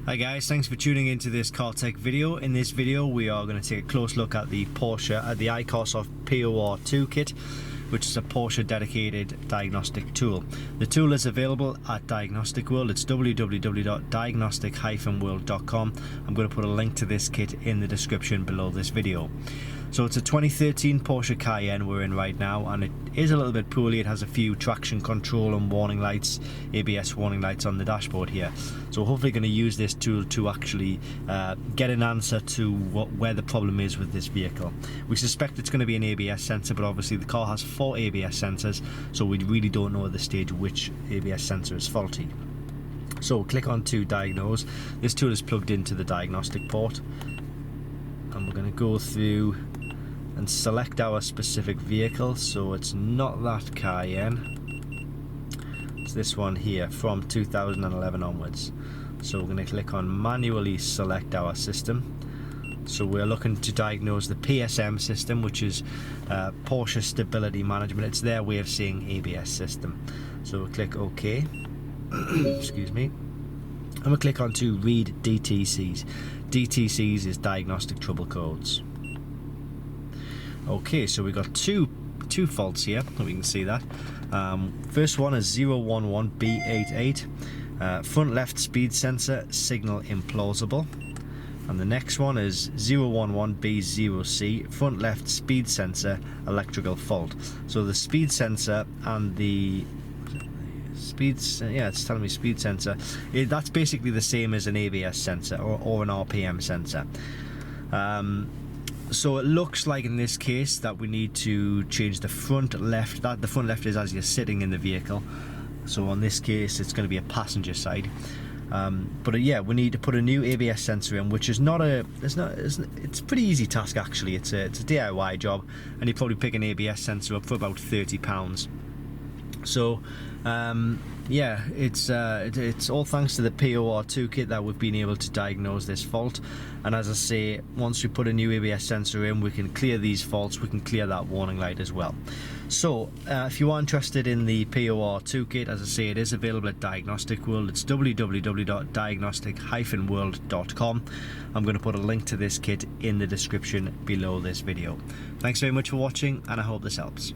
Hi guys, thanks for tuning into this car tech video. In this video we are going to take a close look at the iCarsoft POR toolkit, which is a Porsche dedicated diagnostic tool. The tool is available at Diagnostic World. It's www.diagnostic-world.com. I'm going to put a link to this kit in the description below this video. So it's a 2013 Porsche Cayenne we're in right now, and it is a little bit poorly. It has a few traction control and warning lights, ABS warning lights on the dashboard here. So we're hopefully going to use this tool to actually get an answer to where the problem is with this vehicle. We suspect it's going to be an ABS sensor, but obviously the car has 4 ABS sensors, so we really don't know at this stage which ABS sensor is faulty. So we'll click on to Diagnose. This tool is plugged into the diagnostic port, and we're going to go through and select our specific vehicle. So it's not that Cayenne, it's this one here from 2011 onwards. So we're going to click on manually select our system. So we're looking to diagnose the PSM system, which is Porsche Stability Management. It's their way of saying ABS system. So we'll click OK. Excuse me. And we'll click on to read DTCs. DTCs is diagnostic trouble codes. Okay, so we got two faults here. We can see that. First one is 011B88, front left speed sensor signal implausible. And the next one is 011B0C, front left speed sensor electrical fault. So the speed sensor and the it's telling me speed sensor. That's basically the same as an ABS sensor or an RPM sensor. So it looks like in this case that we need to change the front left. The front left is as you're sitting in the vehicle. So on this case, it's going to be a passenger side. But yeah, we need to put a new ABS sensor in, which is it's a pretty easy task actually. It's a DIY job, and you probably pick an ABS sensor up for about £30. So yeah, it's all thanks to the POR toolkit that we've been able to diagnose this fault. And as I say, once we put a new ABS sensor in, we can clear these faults, we can clear that warning light as well. So if you are interested in the POR toolkit, as I say, it is available at Diagnostic World. It's www.diagnostic-world.com. I'm going to put a link to this kit in the description below this video. Thanks very much for watching, and I hope this helps.